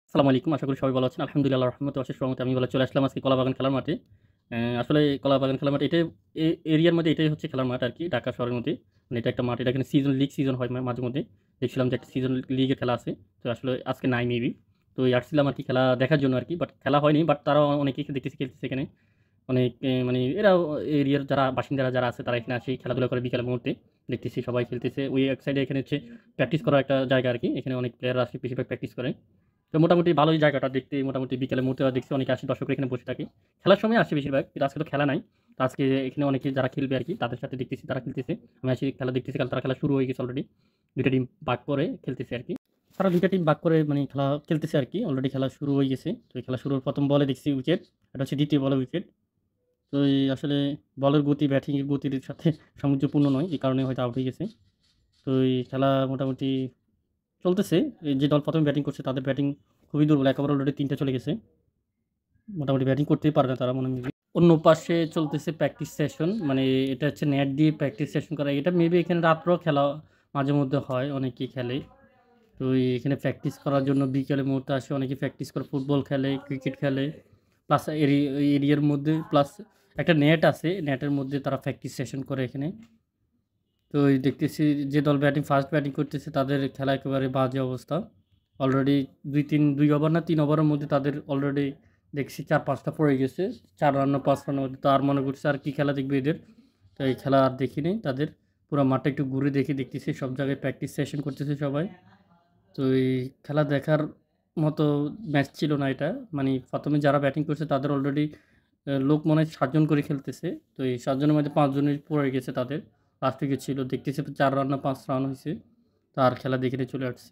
আসসালামু আলাইকুম। আশা করি সবাই ভালো আছেন। আলহামদুলিল্লাহ আল্লাহর রহমতে অশেষ রহমতে আমি চলে আসলাম আজকে কলাবাগান খেলার মাঠে। আসলে কলাবাগান খেলার মাঠ এটাই এরিয়ার মধ্যে এটাই হচ্ছে খেলার মাঠ আরকি ঢাকা শহরের মধ্যে। মানে এটা একটা মাঠ। এটা এখানে লিগ সিজন হয় মাঝে মধ্যে। দেখছিলাম যে একটা সিজন লিগের খেলা আছে। তো আসলে আজকে নাই মেবি। তো আসছিলাম আরকি খেলা দেখার জন্য আরকি। বাট খেলা হয়নি। বাট তারাও অনেকেই দেখতেছি খেলতেছে এখানে। অনেক মানে এরাও এরিয়ার যারা বাসিন্দারা যারা আছে তারা এখানে আসে খেলাধুলা করে বিকেলের মুহূর্তে। দেখতেছি সবাই খেলতেছে। ওই এক সাইডে এখানে হচ্ছে প্র্যাকটিস করার একটা জায়গা আরকি। এখানে অনেক প্লেয়াররা আসে বেশিরভাগ প্র্যাকটিস করে। তো মোটামুটি ভালোই জায়গাটা দেখতে মোটামুটি বিকেলের মুহূর্তে দেখছি অনেকে আসে দর্শকরা এখানে বসে থাকে। খেলার সময় আসে বেশিরভাগ। কিন্তু আজকে তো খেলা নাই। তো আজকে এখানে অনেকে যারা খেলবে আরকি তাদের সাথে দেখতেছি তারা খেলতেছে। আমি আসি খেলা দেখতেছি কারণ তারা খেলা শুরু হয়ে গেছে অলরেডি। ২ টা টিম ভাগ করে খেলতেছে আরকি। তারা ২ টা টিম ভাগ করে মানে খেলা খেলতেছে আরকি। অলরেডি খেলা শুরু হয়ে গেছে। তো এই খেলা শুরুর ১ম বলে দেখছি উইকেট। এটা হচ্ছে ২য় বলে উইকেট। তো এই আসলে বলের গতি ব্যাটিং এর গতির সাথে সামঞ্জস্যপূর্ণ নয়। এই কারণে হয়তো আউট হয়ে গেছে। তো এই খেলা মোটামুটি চলতেছে। এই যে দল ১ম ব্যাটিং করছে তাদের ব্যাটিং খুবই দুর্বল। একেবারে অলরেডি ৩ টা চলে গেছে। মোটামুটি ব্যাটিং করতেই পারে না তারা মনে হয় মেবি। অন্য পাশে চলতেছে প্র্যাকটিস সেশন। মানে এটা হচ্ছে নেট দিয়ে প্র্যাকটিস সেশন করা। এটা মেবি এখানে রাত্রেও খেলা মাঝে মধ্যে হয়। অনেকেই খেলে। তো এখানে প্র্যাকটিস করার জন্য বিকেলের মুহূর্তে আসে অনেকে প্র্যাকটিস করে ফুটবল খেলে, ক্রিকেট খেলে। প্লাস ওই এরিয়ার মধ্যে প্লাস একটা নেট আছে। নেটের মধ্যে তারা প্র্যাকটিস সেশন করে এখানে। তো এই দেখতেছি যে দল ফার্স্ট ব্যাটিং করতেছে তাদের খেলা একেবারে বাজে অবস্থা। অলরেডি ২ ওভার না ৩ ওভারের মধ্যে তাদের অলরেডি দেখছি ৪-৫ টা পড়ে গেছে। ৪ রান না ৫ রানের মধ্যে। তো আর মনে করছে আর কি খেলা দেখবে এদের। তো এই খেলা আর দেখিনি তাদের। পুরা মাঠটা একটু ঘুরে দেখতেছি সব জায়গায় প্র্যাকটিস সেশন করতেছে সবাই। তো এই খেলা দেখার মতো ম্যাচ ছিল না এটা। মানে ১ম এ যারা ব্যাটিং করছে তাদের অলরেডি লোক মনে হয় ৭ জন করে খেলতেছে। তো এই ৭ জনের মধ্যে ৫ জনই পড়ে গেছে তাদের। লাস্ট উইকেট ছিল। দেখতেছি ৪ রান না ৫ রান হইছে। তো আর খেলা দেখে চলে আসছি।